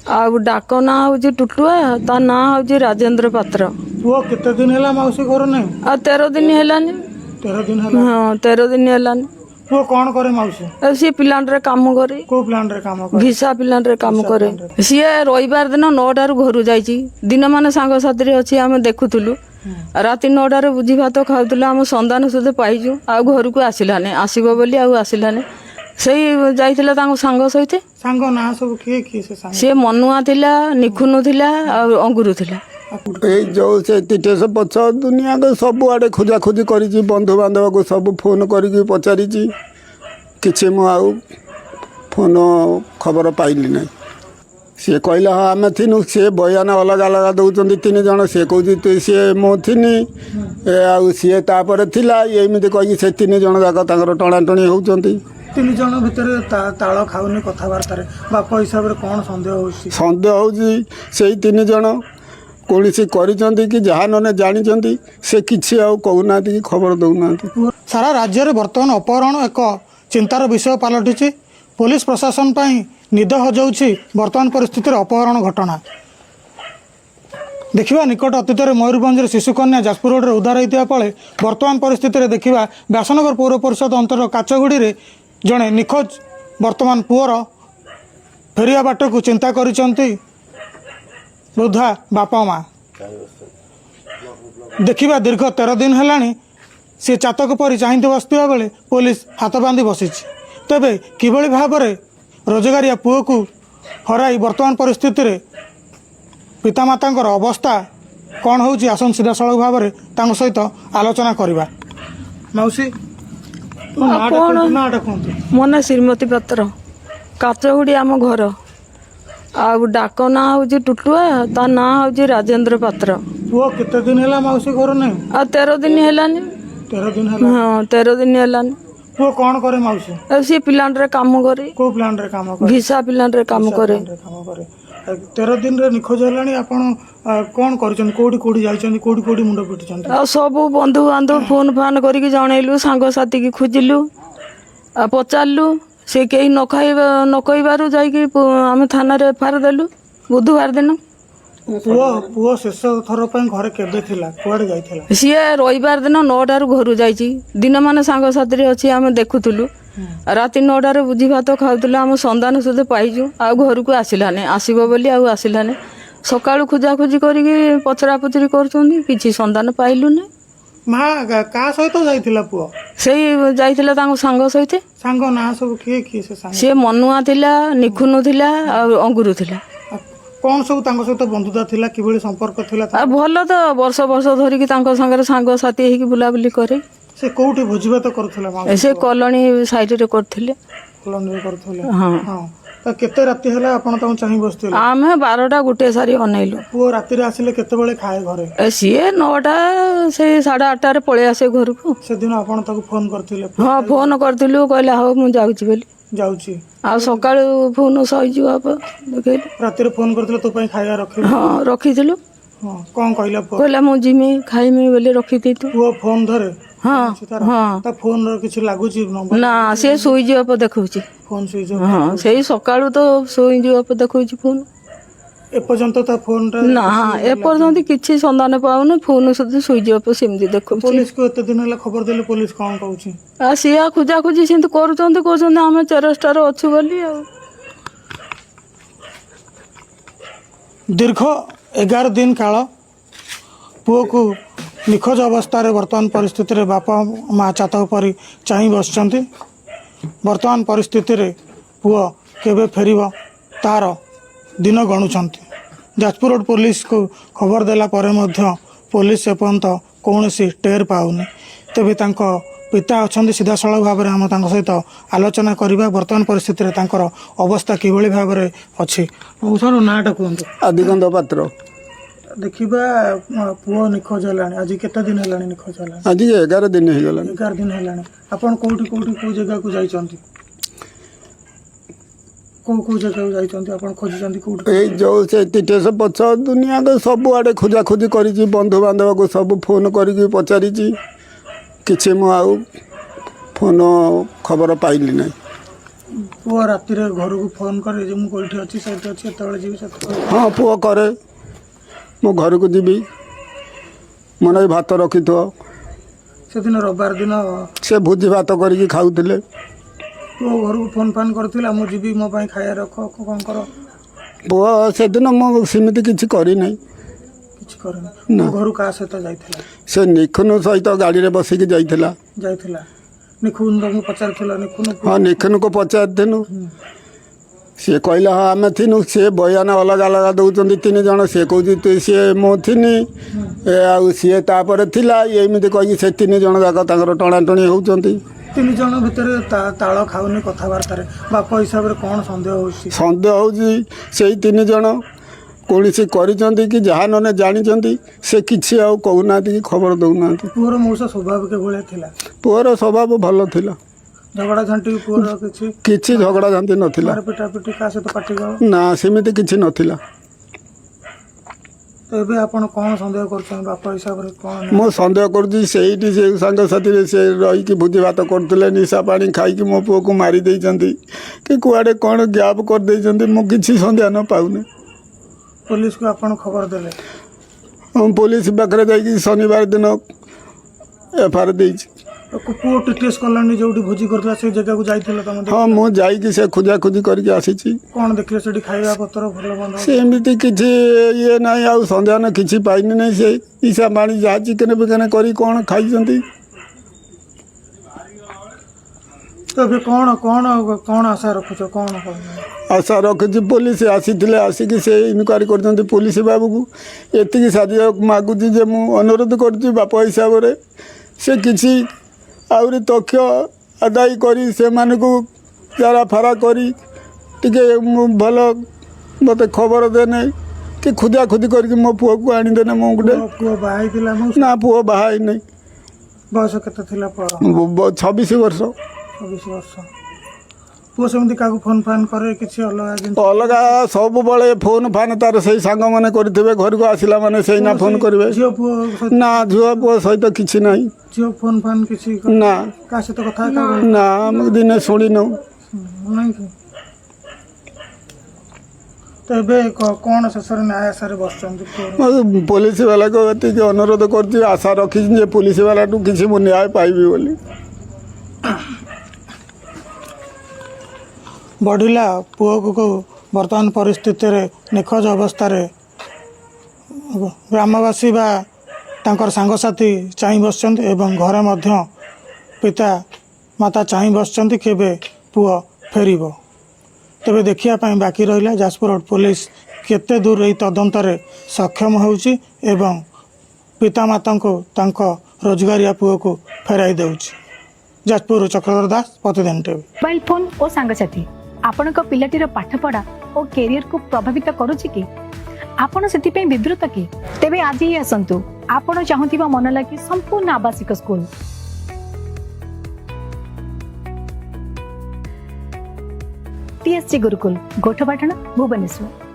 आउ डाक ना हूँ टुटुआ ता ना हूँ राजेंद्र पात्र। पुओ केते दिन है मौसी घर नहीं? आ 13 दिन हेलानी। 13 दिन है। हाँ 13 दिन हेलानी। पुओ कौन करे मौसी? सी प्लांट रे काम करे। को प्लांट रे काम करे? भिसा प्लांट रे काम करे। सी रविवार दिन 9 घर जाइए दिन मान सांग साथी अच्छी आम देखुलु राति 9 बुझी भात खाऊल आम संधान सुध पाइजु आ घर को आसलानी आसब बोली आसलानी से जाइला सांग सहित सांग ना सब किए किए से सांग सी मनुआ थिला निखुनु थिला अंगुरु थिला जो से तीटेश पछ दुनिया को सब आड़े खोजा खोजी करी बंधु बांधव को सब फोन करी पचारि किसी मु आउ फोन खबर पाइली ना सी कहला हाँ आम थिनु सी बयान अलग अलग दौरान 3 जन सी कह सी मो थिनी सी थिला एमती कही से 3 जन जाक टणाटणी होती 3 जन भितर ताल खाऊनी कथबार्ता बाप हिसाब से कौन सन्देह होगी से 3 जन कौन सी कि जहाँ न जानी से किसी कहना कि खबर दौना। सारा राज्य में बर्तमान अपहरण एक चिंतार विषय पलटि पुलिस प्रशासन पर निद हजाऊँगी बर्तमान परिस्थिति अपहरण घटना देखा निकट अतीत मयूरभंज शिशुकन्या जाजपुर रोड में उद्धार होता पले बर्तमान परिस्थिति देखा व्यासनगर पौर परिषद अंतर काचगुड़ी में जड़े निखोज बर्तमान पुअर फेरिया बाट को चिंता करिसेंती वृद्धा बापा माँ देखा दीर्घ 13 दिन है सी चातक परी चाहती बसता बेले पुलिस हाथ बांधि बसी तेबे किभली भाव में रोजगारिया पुओ को हराई बर्तमान परिस्थिति रे पितामाता अवस्था कौन हो आसन सीधा सड़क भाव में सहित आलोचना करवा। मौसी मो ना श्रीमती पात्र काचगुड़ी आम घर आउ डाक ना हूँ टुटुआ ता ना हूँ राजेंद्र पात्र। पुओ केते दिन है मौसी घर नहीं? आ 13 दिन हेलानी। 13 दिन है। हाँ 13 दिन हेलानी। पुओ कौन करे मौसी? सी प्लांट रे काम करे। को प्लांट रे काम करे? भिसा प्लांट रे काम करे। 13 दिन रे निखोज हेलानी आपण कौन करछन कोडी कोडी जाइछन कोडी कोडी मुंड पिटिछन? आ सब बंधु बांधव फोन फान करिक जनइलु सांग साथी की खोजिलु आ पचारलु से कहीं न कहबार जाम थाना एफआईआर देलु बुधवार दिन। पुओ शेष थर घर केबे थिला कुआडे जाइथिला? सी रविवार दिन 9 घर जाइए दिन मान सांग साथी अच्छी आम देखुलु राति 9 बुझी भात खाऊल आम संधान सुध पाइजु आ घर को आसलानी आसब बोली आसलानी सकाळु खोजाखोजी करी पचरा पचरी कर संधान पाइलु ना। माँ का सहित जाइथिला पुओ? से जाइथिला सांग सहित सांग ना सब किए किए से सांग सी मनुआ थिला निखुनु थिला अंगुरु थिला कौन सब सहित बंधुता थिला किभली संपर्क थिला? भल तो वर्ष वर्ष धरिकी सांगे सांग साथी होगी बुलाबुली करे। से कोठी भोजीभात करथिला? से कॉलोनी साइड रे करथिले। कॉलोनी रे करथिले? हां हां तो केते राति हला आपण त चाहि बसथिले? आमे 12टा गुटे सारी अनैलु। पुओ राति रे आसिले केते बेले खाए घरे? सीए 9टा से 8:30 रे पळे आसे घर को। से दिन आपण ताको फोन करथिले? हां फोन करथिलु कहला हो मु जाउची बोली जाउची आ सकाळु फोन सहिजु आप देखैले राति रे फोन करथिले तो पई खाया रखि? हां रखिथिलु। हां कोन कहला पुओ? कहला मु जिमी खाइमी बोली रखिथि तू। पुओ फोन धरे? हाँ हाँ ता फोन रो किछ लागुची नंबर? ना से सुइज अप देखौची फोन सुइज अप? हाँ से सकाळु तो सुइज अप देखौची फोन ए पर्यंत ता फोन रे ना ए पर्यंत किछि संधान पाउन फोन सुध सुइज अप सेमति देखौची। पुलिस को एते दिन हला खबर देले पुलिस कोन कहूची? आ सिया खुजा खुजी सेंत करूचंत कहउचंत हम चेरस्टार अछु बोली आ दीर्घ 11 दिन काल पुओ को निखोज अवस्था बर्तमान परिस्थिति रे बापा माँ चातक परी चाह बसचंती बर्तमान परिस्थिति रे पुओ केबे फेरिब तार दिन गणुचंती। जाजपुर रोड पुलिस को खबर देला परे मध्य पुलिस एपर्यंत कौन सी टेर पाउनी तेबे तांको पिता अच्छा सीधा सड़क भाव में आम सहित आलोचना करवा बर्तमान परिस्थिति रे तांकर अवस्था किभली भाव में अच्छी। सर नाटा कहतु? आदिगंध पात्र। देखा पुओ निखोज है आज केते दिन है निखोज है? आज 11 दिन हो गला। 11 दिन है आपन कोठी कोठी को जगह को जाइचंती? को जगह को जाइचंती आपन खोजिचंती कोठी? ए जो से तीटेश पछ दुनिया को सब आड़े खोजा खोजी करी बंधु बांधव को सब फोन करी पचारि किसी मु आउ फोन खबर पाइली ना। ପୁଅ ରାତିରେ ଘରକୁ ଫୋନ୍ କରେ ଯେ ମୁଁ କୋଉଠି ଅଛି ସେଇଠି ଅଛି ଏତେବେଳେ ଯିବି ସେତେବେଳେ ହଁ ପୁଅ କରେ ମୁଁ ଘରକୁ ଯିବି ମୋ ନାଇଁ ଭାତ ରଖିଥିବ ସେଦିନ ରବିବାର ଦିନ ସେ ଭୋଜି ଭାତ କରିକି ଖାଉଥିଲେ ପୁଅ ଘରକୁ ଫୋନ୍ ଫାନ୍ କରିଥିଲା ମୁଁ ଯିବି ମୋ ପାଇଁ ଖାଇବା ରଖ କ'ଣ କର ପୁଅ ସେଦିନ ମୁଁ ସେମିତି କିଛି କରିନାହିଁ କିଛି କରେନି ଘରୁ କାହା ସହିତ ଯାଇଥିଲା ସେ ନିଖୁନ ସହିତ ଗାଡ଼ିରେ ବସିକି ଯାଇଥିଲା ନିଖୁନ ତମକୁ ପଚାରିଥିଲା ନିଖୁନ ହଁ ନିଖୁନକୁ ପଚାରିଥିଲୁ ସିଏ କହିଲା ହଁ ଆମେ ଥିନୁ ସିଏ ବୟାନ ଅଲଗା ଅଲଗା ଦେଉଛନ୍ତି 3 ଜଣ ସିଏ କହୁଛି ସିଏ ମୁଁ ଥିନି ଆଉ ସିଏ ତାପରେ ଥିଲା ଏମିତି କହିକି ସେ 3 ଜଣ ଯାକ ତାଙ୍କର ଟଣାଟଣି ହେଉଛନ୍ତି 3 ଜଣ ଭିତରେ ତାଳ ଖାଉନି କଥାବାର୍ତ୍ତାରେ ବାପ ହିସାବରେ କ'ଣ ସନ୍ଦେହ ହେଉଛି ସନ୍ଦେହ ହେଉଛି ସେଇ 3 ଜଣ କୌଣସି କରିଛନ୍ତି କି ଯାହା ନହେଲେ ଜାଣିଛନ୍ତି ସେ କିଛି ଆଉ କହୁନାହାନ୍ତି କି ଖବର ଦେଉନାହାନ୍ତି ପୁଅର ମଉସା ସ୍ୱଭାବ କିଭଳିଆ ଥିଲା ପୁଅର ସ୍ୱଭାବ ଭଲ ଥିଲା ଝଗଡ଼ା ଝାଣ୍ଟି ପୁଅର କିଛି ଝଗଡ଼ା ଝାଣ୍ଟି ନଥିଲା ପିଟାପିଟି କାହା ସହିତ ପାଟି ଗାଳ ନା ସେମିତି କିଛି ନଥିଲା ତ ଏବେ ଆପଣ କ'ଣ ସନ୍ଦେହ କରୁଛନ୍ତି ବାପ ହିସାବରେ କ'ଣ ମୁଁ ସନ୍ଦେହ କରୁଛି ସେଇଠି ସେ ସାଙ୍ଗସାଥିରେ ସେ ରହିକି ଭୋଜି ଭାତ କରୁଥିଲେ ନିଶା ପାଣି ଖାଇକି ମୋ ପୁଅକୁ ମାରି ଦେଇଛନ୍ତି କି କୁଆଡ଼େ କ'ଣ ଗ୍ୟାପ୍ କରିଦେଇଛନ୍ତି ମୁଁ କିଛି ସନ୍ଧାନ ପାଉନି ପୋଲିସକୁ ଆପଣ ଖବର ଦେଲେ ପୋଲିସ ପାଖରେ ଯାଇକି ଶନିବାର ଦିନ ଏଫଆଇଆର ଦେଇଛି ପୁଅ ଟିଟିଏସ୍ କଲୋନୀ ଯୋଉଠି ଭୋଜି କରୁଥିଲା ସେଇ ଜାଗାକୁ ଯାଇଥିଲେ ତମେ ହଁ ମୁଁ ଯାଇକି ସେ ଖୋଜାଖୋଜି କରିକି ଆସିଛି କ'ଣ ଦେଖିଲେ ସେଠି ଖାଇବା ପତ୍ର ଭଲ ମନ୍ଦ ସେମିତି କିଛି ଇଏ ନାହିଁ ଆଉ ସନ୍ଧାନ କିଛି ପାଇନି ନାହିଁ ସେ ନିଶା ପାଣି ଯାହା ଚିକେନ ଫିକେନ କରି କ'ଣ ଖାଇଛନ୍ତି ତ ଏବେ କ'ଣ ଆଶା ରଖୁଛ କ'ଣ ଆଶା ରଖୁଛି ପୋଲିସ ଆସିଥିଲେ ଆସିକି ସେ ଇନକ୍ୱାରି କରିଛନ୍ତି ପୋଲିସ ବାବୁକୁ ଏତିକି ସାହାଯ୍ୟ ମାଗୁଛି ଯେ ମୁଁ ଅନୁରୋଧ କରୁଛି ବାପ ହିସାବରେ ସେ କିଛି ଆହୁରି ତଥ୍ୟ ଆଦାୟ କରି ସେମାନଙ୍କୁ ଚାରା ଫାରା କରି ଟିକେ ଭଲ ମୋତେ ଖବର ଦେନେ କି ଖୋଜାଖୋଜି କରିକି ମୋ ପୁଅକୁ ଆଣିଦେନେ ମୁଁ ଗୋଟେ ପୁଅ ବାହା ହେଇଥିଲା ନା ପୁଅ ବାହା ହେଇନାହିଁ ବୟସ କେତେ ଥିଲା ପୁଅର 26 ବର୍ଷ 26 ବର୍ଷ ପୁଅ ସେମିତି କାହାକୁ ଫୋନ୍ ଫାନ୍ କରେ କିଛି ଅଲଗା ସବୁବେଳେ ଫୋନ୍ ଫାନ୍ ତାର ସେଇ ସାଙ୍ଗମାନେ କରିଥିବେ ଘରକୁ ଆସିଲା ମାନେ ସେଇ ନା ଫୋନ୍ କରିବେ ଝିଅ ପୁଅ ନା ଝିଅ ପୁଅ ସହିତ କିଛି ନାହିଁ ଝିଅ ଫୋନ୍ ଫାନ୍ କିଛି ନା କାହା ସହିତ କଥା ନା ଆମେ ଦିନେ ଶୁଣିନୁ ନାଇଁ କି ତ ଏବେ କ'ଣ ଶେଷରେ ନ୍ୟାୟ ଆଶାରେ ବସିଛନ୍ତି ପୋଲିସ ବାଲାକୁ ଏତିକି ଅନୁରୋଧ କରୁଛି ଆଶା ରଖିଛି ଯେ ପୋଲିସ ବାଲାଠୁ କିଛି ମୁଁ ନ୍ୟାୟ ପାଇବି ବୋଲି ବଢ଼ିଲା ପୁଅକୁ ବର୍ତ୍ତମାନ ପରିସ୍ଥିତିରେ ନିଖୋଜ ଅବସ୍ଥାରେ ଗ୍ରାମବାସୀ ବା ତାଙ୍କର ସାଙ୍ଗସାଥି ଚାହିଁ ବସିଛନ୍ତି ଏବଂ ଘରେ ମଧ୍ୟ ପିତା ମାତା ଚାହିଁ ବସିଛନ୍ତି କେବେ ପୁଅ ଫେରିବ ତେବେ ଦେଖିବା ପାଇଁ ବାକି ରହିଲା ଯାଜପୁର ରୋଡ଼ ପୋଲିସ କେତେ ଦୂର ଏହି ତଦନ୍ତରେ ସକ୍ଷମ ହେଉଛି ଏବଂ ପିତାମାତାଙ୍କୁ ତାଙ୍କ ରୋଜଗାରିଆ ପୁଅକୁ ଫେରାଇ ଦେଉଛି ଯାଜପୁର ଚକ୍ରଧର ଦାସ ପ୍ରତିଦିନ ଟିଭି ମୋବାଇଲ ଫୋନ ଓ ସାଙ୍ଗସାଥୀ ଆପଣଙ୍କ ପିଲାଟିର ପାଠପଢ଼ା ଓ କ୍ୟାରିୟରକୁ ପ୍ରଭାବିତ କରୁଛି କି ଆପଣ ସେଥିପାଇଁ ବିବ୍ରତ କି ତେବେ ଆଜି ହିଁ ଆସନ୍ତୁ ଆପଣ ଚାହୁଁଥିବା ମନ ଲାଗି ସମ୍ପୂର୍ଣ୍ଣ ଆବାସିକ ସ୍କୁଲ TSG ଗୁରୁକୁଲ ଗୋଠପାଟଣା ଭୁବନେଶ୍ୱର।